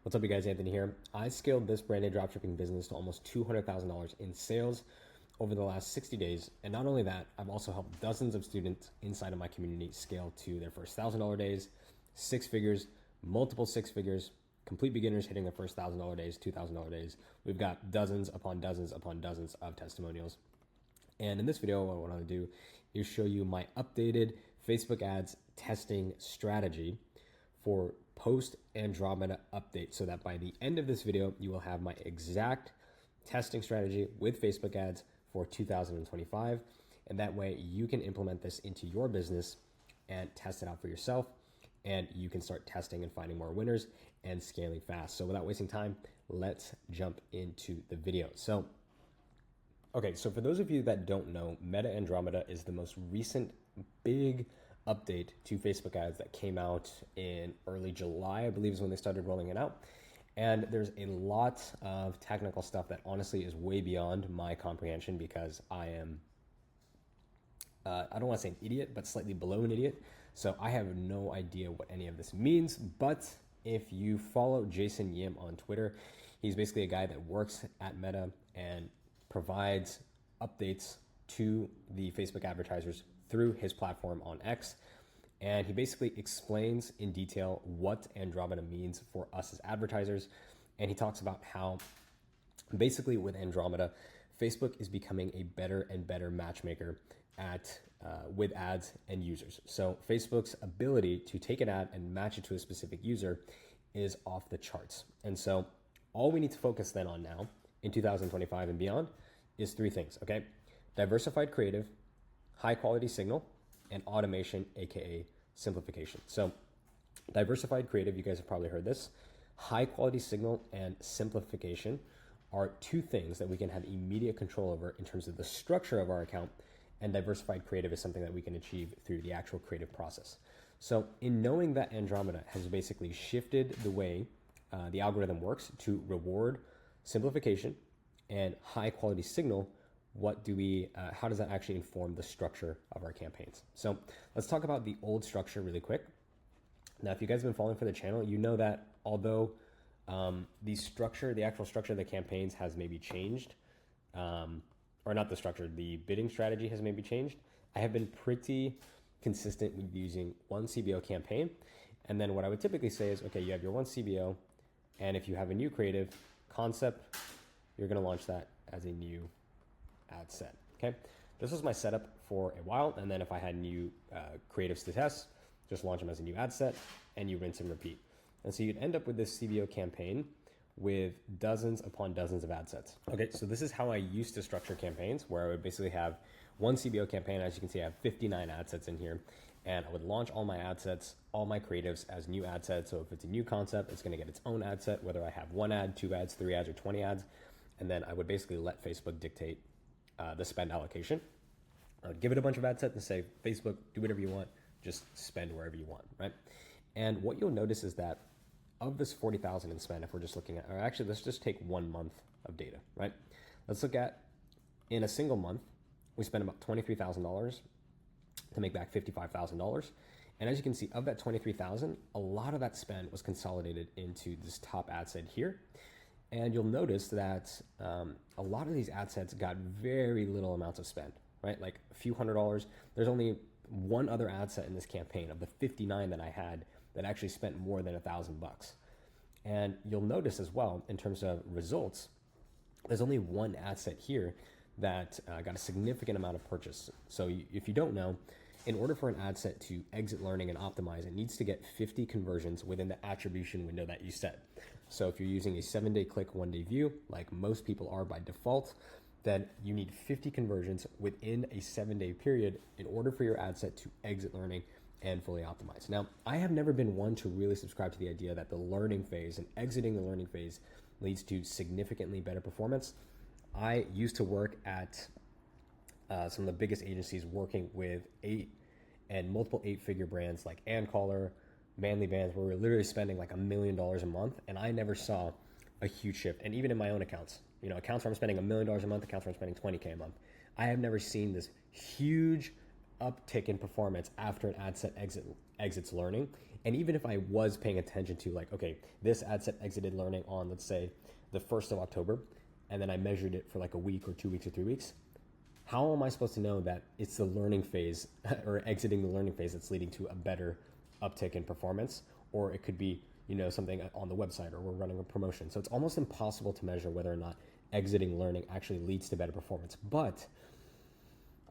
What's up, you guys? Anthony here. I scaled this branded dropshipping business to almost $200,000 in sales over the last 60 days. And not only that, I've also helped dozens of students inside of my community scale to their first $1,000 days, six figures, multiple six figures, complete beginners hitting their first $1,000 days, $2,000 days. We've got dozens upon dozens upon dozens of testimonials. And in this video, what I want to do is show you my updated Facebook ads testing strategy for post Andromeda update, so that by the end of this video, you will have my exact testing strategy with Facebook ads for 2025. And that way you can implement this into your business and test it out for yourself. And you can start testing and finding more winners and scaling fast. So without wasting time, let's jump into the video. So for those of you that don't know, Meta Andromeda is the most recent big update to Facebook ads that came out in early July, I believe is when they started rolling it out. And there's a lot of technical stuff that honestly is way beyond my comprehension, because I am, I don't want to say an idiot, but slightly below an idiot. So I have no idea what any of this means. But if you follow Jason Yim on Twitter, he's basically a guy that works at Meta and provides updates to the Facebook advertisers through his platform on X. And he basically explains in detail what Andromeda means for us as advertisers. And he talks about how basically with Andromeda, Facebook is becoming a better and better matchmaker at with ads and users. So Facebook's ability to take an ad and match it to a specific user is off the charts. And so all we need to focus then on now in 2025 and beyond is three things, okay? Diversified creative, high quality signal, and automation, AKA simplification. So diversified creative, you guys have probably heard this. High quality signal and simplification are two things that we can have immediate control over in terms of the structure of our account, and diversified creative is something that we can achieve through the actual creative process. So in knowing that Andromeda has basically shifted the way the algorithm works to reward simplification and high quality signal, how does that actually inform the structure of our campaigns? So let's talk about the old structure really quick. Now, if you guys have been following for the channel, you know that although the actual structure of the campaigns has maybe changed, or not the structure, the bidding strategy has maybe changed, I have been pretty consistent with using one CBO campaign. And then what I would typically say is, okay, you have your one CBO, and if you have a new creative concept, you're gonna launch that as a new ad set, okay? This was my setup for a while, and then if I had new creatives to test, just launch them as a new ad set, and you rinse and repeat. And so you'd end up with this CBO campaign with dozens upon dozens of ad sets. Okay, so this is how I used to structure campaigns, where I would basically have one CBO campaign. As you can see, I have 59 ad sets in here, and I would launch all my ad sets, all my creatives as new ad sets. So if it's a new concept, it's gonna get its own ad set, whether I have one ad, two ads, three ads, or 20 ads. And then I would basically let Facebook dictate the spend allocation. I would give it a bunch of ad sets and say, Facebook, do whatever you want, just spend wherever you want, right? And what you'll notice is that of this 40,000 in spend, if we're just looking at, or actually let's just take 1 month of data, right? Let's look at, in a single month, we spent about $23,000 to make back $55,000. And as you can see, of that 23,000, a lot of that spend was consolidated into this top ad set here. And you'll notice that a lot of these ad sets got very little amounts of spend, right? Like a few $100s. There's only one other ad set in this campaign of the 59 that I had that actually spent more than $1,000. And you'll notice as well, in terms of results, there's only one ad set here that got a significant amount of purchase. So if you don't know, in order for an ad set to exit learning and optimize, it needs to get 50 conversions within the attribution window that you set. So if you're using a 7-day click, 1-day view, like most people are by default, then you need 50 conversions within a 7-day period in order for your ad set to exit learning and fully optimize. Now, I have never been one to really subscribe to the idea that the learning phase and exiting the learning phase leads to significantly better performance. I used to work at some of the biggest agencies working with multiple 8-figure brands like AndCaller, Manly Bands, where we're literally spending like $1 million a month, and I never saw a huge shift. And even in my own accounts, accounts where I'm spending $1 million a month, accounts where I'm spending $20K a month, I have never seen this huge uptick in performance after an ad set exits learning And even if I was paying attention to like, okay, this ad set exited learning on, let's say, the 1st of October, and then I measured it for like a week or 2 weeks or 3 weeks, how am I supposed to know that it's the learning phase or exiting the learning phase that's leading to a better uptick in performance? Or it could be, something on the website, or we're running a promotion. So it's almost impossible to measure whether or not exiting learning actually leads to better performance. But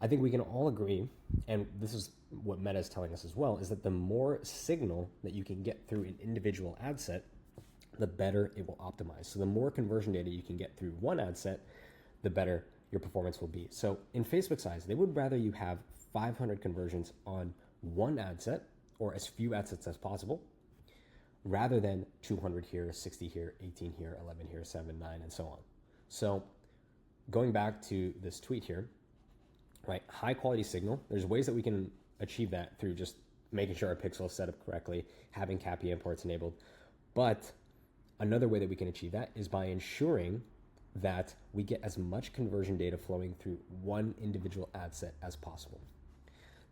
I think we can all agree, and this is what Meta is telling us as well, is that the more signal that you can get through an individual ad set, the better it will optimize. So the more conversion data you can get through one ad set, the better your performance will be. So in Facebook's eyes, they would rather you have 500 conversions on one ad set, or as few ad sets as possible, rather than 200 here, 60 here, 18 here, 11 here, 7, 9, and so on. So going back to this tweet here, right? High quality signal. There's ways that we can achieve that through just making sure our pixel is set up correctly, having CAPI imports enabled. But another way that we can achieve that is by ensuring that we get as much conversion data flowing through one individual ad set as possible.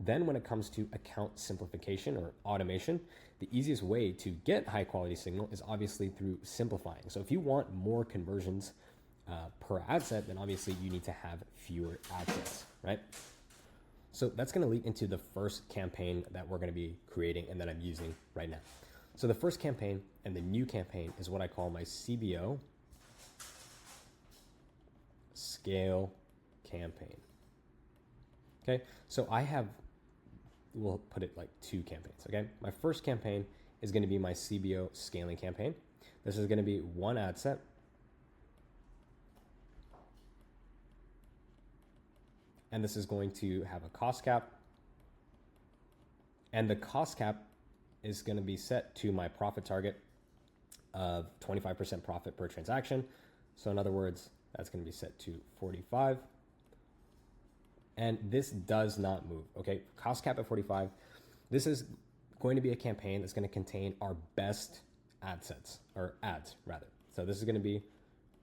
Then when it comes to account simplification or automation, the easiest way to get high quality signal is obviously through simplifying. So if you want more conversions per ad set, then obviously you need to have fewer ad sets, right? So that's going to lead into the first campaign that we're going to be creating and that I'm using right now. So the first campaign and the new campaign is what I call my CBO scale campaign. Okay, so we'll put it like 2 campaigns, okay? My first campaign is going to be my CBO scaling campaign. This is going to be one ad set. And this is going to have a cost cap. And the cost cap is going to be set to my profit target of 25% profit per transaction. So in other words, that's going to be set to 45. And this does not move, okay? Cost cap at 45. This is going to be a campaign that's going to contain our best ad sets, or ads rather. So this is going to be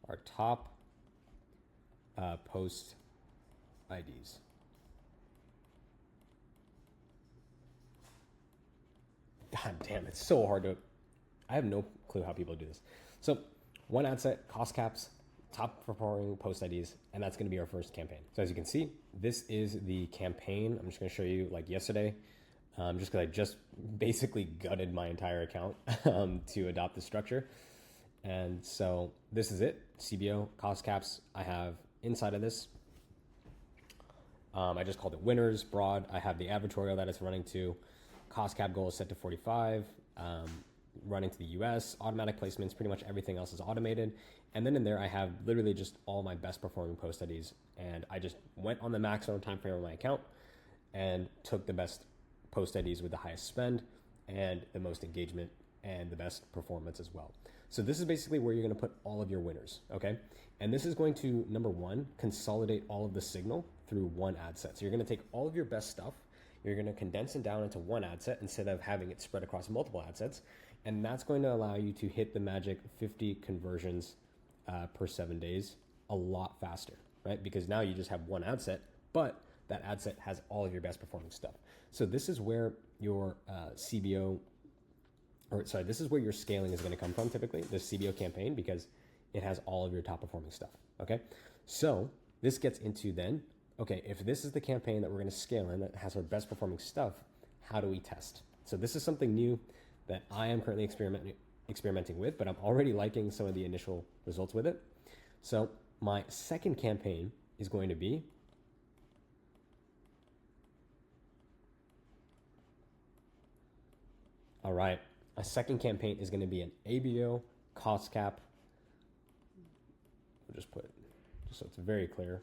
our top post IDs. God damn, it's so hard to, I have no clue how people do this. So one ad set, cost caps, top performing post IDs, and that's going to be our first campaign. So as you can see, this is the campaign. I'm just going to show you like yesterday, just because I just basically gutted my entire account to adopt the structure. And so this is it, CBO, cost caps. I have inside of this, I just called it winners, broad. I have the advertorial that it's running to. Cost cap goal is set to 45, running to the US, automatic placements, pretty much everything else is automated. And then in there, I have literally just all my best performing post IDs. And I just went on the maximum time frame of my account and took the best post IDs with the highest spend and the most engagement and the best performance as well. So this is basically where you're going to put all of your winners, okay? And this is going to, number one, consolidate all of the signal through one ad set. So you're going to take all of your best stuff, you're going to condense it down into one ad set instead of having it spread across multiple ad sets. And that's going to allow you to hit the magic 50 conversions per 7 days a lot faster, right? Because now you just have one ad set, but that ad set has all of your best performing stuff. So this is where your this is where your scaling is going to come from typically, the CBO campaign, because it has all of your top performing stuff, okay? So this gets into then, okay, if this is the campaign that we're going to scale in that has our best performing stuff, how do we test? So this is something new that I am currently experimenting with, but I'm already liking some of the initial results with it. So my second campaign is going to be all right. A second campaign is going to be an ABO cost cap. We'll just put it just so it's very clear.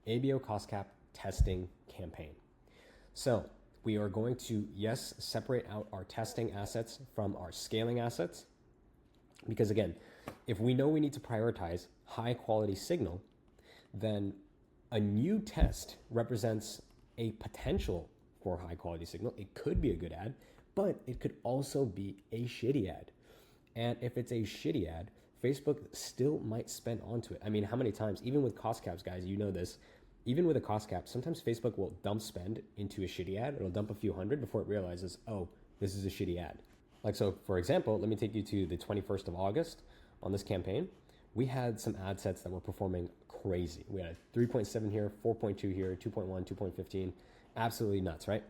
ABO cost cap testing campaign. So we are going to, yes, separate out our testing assets from our scaling assets. Because again, if we know we need to prioritize high quality signal, then a new test represents a potential for high quality signal. It could be a good ad, but it could also be a shitty ad. And if it's a shitty ad, Facebook still might spend onto it. I mean, how many times, even with cost caps, guys, you know this, even with a cost cap, sometimes Facebook will dump spend into a shitty ad. It'll dump a few hundred before it realizes, oh, this is a shitty ad. Like, so for example, let me take you to the 21st of August on this campaign. We had some ad sets that were performing crazy. We had a 3.7 here, 4.2 here, 2.1, 2.15, absolutely nuts, right?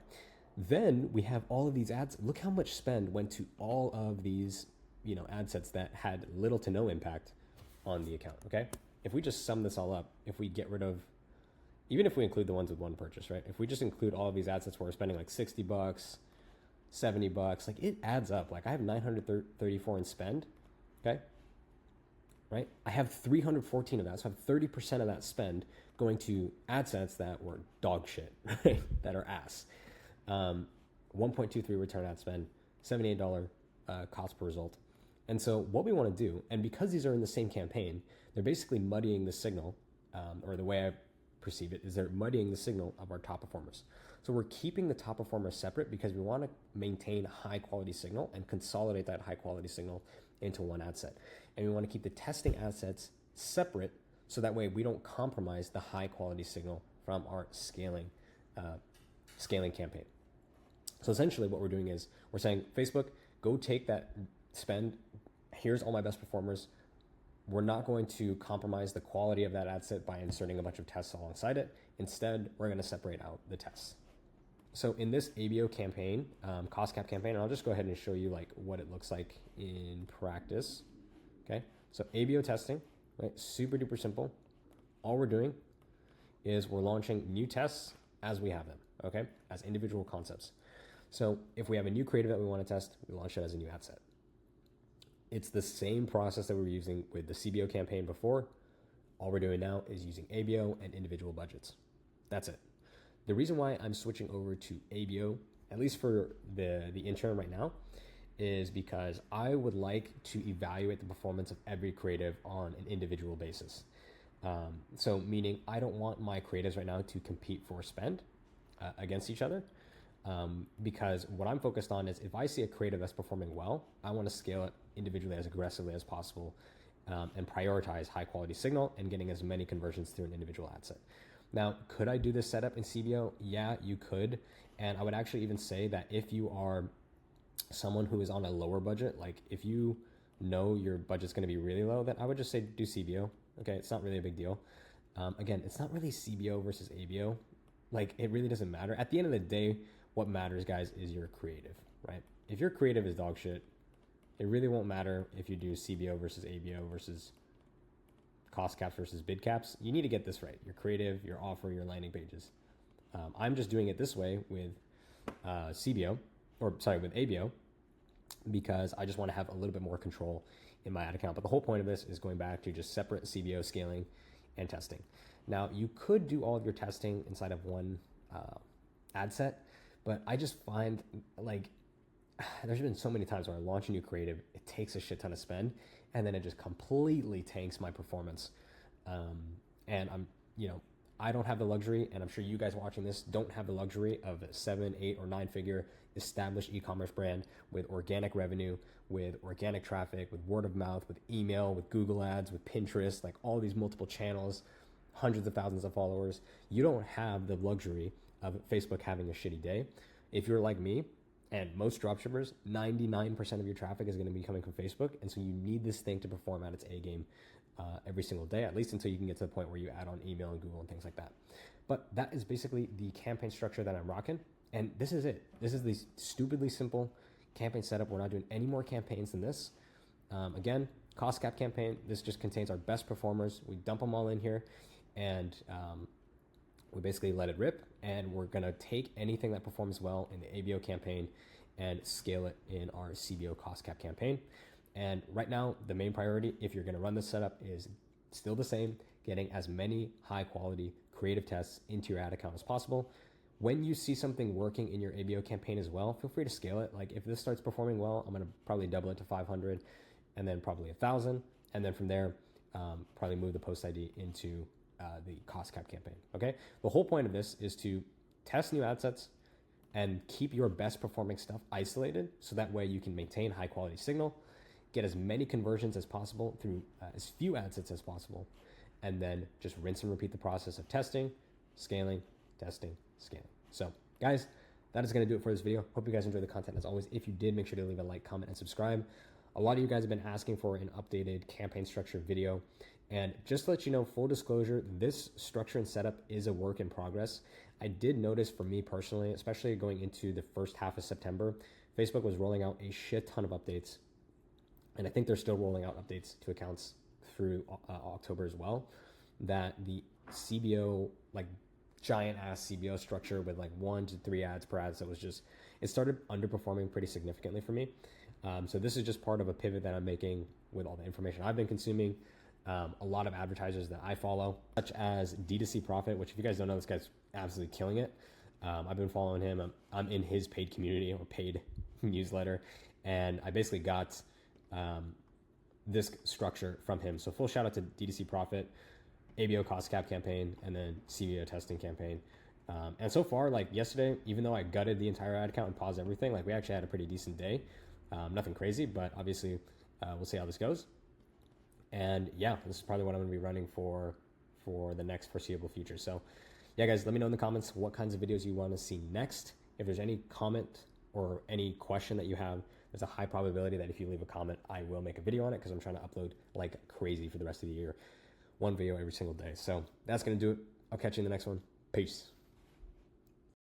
Then we have all of these ads. Look how much spend went to all of these, ad sets that had little to no impact on the account, okay? If we just sum this all up, if we get rid of, even if we include the ones with one purchase, right? If we just include all of these ad sets where we're spending like $60, $70, like it adds up. Like I have 934 in spend, okay? Right? I have 314 of that, so I have 30% of that spend going to ad sets that were dog shit, right? That are ass. 1.23 return ad spend, $78 cost per result. And so what we want to do, and because these are in the same campaign, they're basically muddying the signal, or the way I perceive it is they're muddying the signal of our top performers. So we're keeping the top performers separate because we want to maintain high quality signal and consolidate that high quality signal into one ad set. And we want to keep the testing ad sets separate so that way we don't compromise the high quality signal from our scaling campaign. So essentially what we're doing is we're saying, Facebook, go take that spend. Here's all my best performers. We're not going to compromise the quality of that ad set by inserting a bunch of tests alongside it. Instead, we're going to separate out the tests. So in this ABO campaign, cost cap campaign, and I'll just go ahead and show you like what it looks like in practice. Okay, so ABO testing, right? Super duper simple. All we're doing is we're launching new tests as we have them, okay, as individual concepts. So if we have a new creative that we want to test, we launch it as a new ad set. It's the same process that we were using with the CBO campaign before. All we're doing now is using ABO and individual budgets. That's it. The reason why I'm switching over to ABO, at least for the interim right now, is because I would like to evaluate the performance of every creative on an individual basis. So meaning I don't want my creatives right now to compete for spend against each other. Because what I'm focused on is if I see a creative that's performing well, I want to scale it individually as aggressively as possible and prioritize high quality signal and getting as many conversions through an individual ad set. Now, could I do this setup in CBO? Yeah, you could. And I would actually even say that if you are someone who is on a lower budget, like if you know your budget's going to be really low, then I would just say do CBO. Okay, it's not really a big deal. Again, it's not really CBO versus ABO. Like it really doesn't matter. At the end of the day, what matters, guys, is your creative, right? If your creative is dog shit, it really won't matter if you do CBO versus ABO versus cost caps versus bid caps. You need to get this right. Your creative, your offer, your landing pages. I'm just doing it this way with with ABO, because I just want to have a little bit more control in my ad account. But the whole point of this is going back to just separate CBO scaling and testing. Now, you could do all of your testing inside of one ad set, but I just find like there's been so many times where I launch a new creative, it takes a shit ton of spend, and then it just completely tanks my performance. And I don't have the luxury, and I'm sure you guys watching this don't have the luxury of a 7, 8, or 9 figure established e-commerce brand with organic revenue, with organic traffic, with word of mouth, with email, with Google ads, with Pinterest, like all these multiple channels, hundreds of thousands of followers. You don't have the luxury of Facebook having a shitty day. If you're like me, and most dropshippers, 99% of your traffic is going to be coming from Facebook. And so you need this thing to perform at its A game every single day, at least until you can get to the point where you add on email and Google and things like that. But that is basically the campaign structure that I'm rocking. And this is it. This is the stupidly simple campaign setup. We're not doing any more campaigns than this. Again, cost cap campaign. This just contains our best performers. We dump them all in here, and we basically let it rip. And we're going to take anything that performs well in the ABO campaign and scale it in our CBO cost cap campaign. And right now, the main priority, if you're going to run this setup, is still the same, getting as many high quality creative tests into your ad account as possible. When you see something working in your ABO campaign as well, feel free to scale it. Like if this starts performing well, I'm going to probably double it to 500 and then probably 1,000. And then from there, probably move the post ID into the cost cap campaign. Okay. The whole point of this is to test new ad sets and keep your best performing stuff isolated. So that way you can maintain high quality signal, get as many conversions as possible through as few ad sets as possible, and then just rinse and repeat the process of testing, scaling, testing, scaling. So guys, that is going to do it for this video. Hope you guys enjoyed the content. As always, if you did, make sure to leave a like, comment, and subscribe. A lot of you guys have been asking for an updated campaign structure video. And just to let you know, full disclosure, this structure and setup is a work in progress. I did notice for me personally, especially going into the first half of September, Facebook was rolling out a shit ton of updates. And I think they're still rolling out updates to accounts through October as well, that the CBO, like giant ass CBO structure with like 1 to 3 ads per ad, so it started underperforming pretty significantly for me. So this is just part of a pivot that I'm making with all the information I've been consuming. A lot of advertisers that I follow, such as D2C Profit, which if you guys don't know, this guy's absolutely killing it. I've been following him. I'm in his paid community or paid newsletter, and I basically got this structure from him. So full shout out to D2C Profit, ABO cost cap campaign, and then CBO testing campaign. And so far, like yesterday, even though I gutted the entire ad count and paused everything, like we actually had a pretty decent day. Nothing crazy, but obviously we'll see how this goes. And yeah, this is probably what I'm going to be running for the next foreseeable future. So yeah, guys, let me know in the comments what kinds of videos you want to see next. If there's any comment or any question that you have, there's a high probability that if you leave a comment, I will make a video on it, because I'm trying to upload like crazy for the rest of the year. One video every single day. So that's going to do it. I'll catch you in the next one. Peace.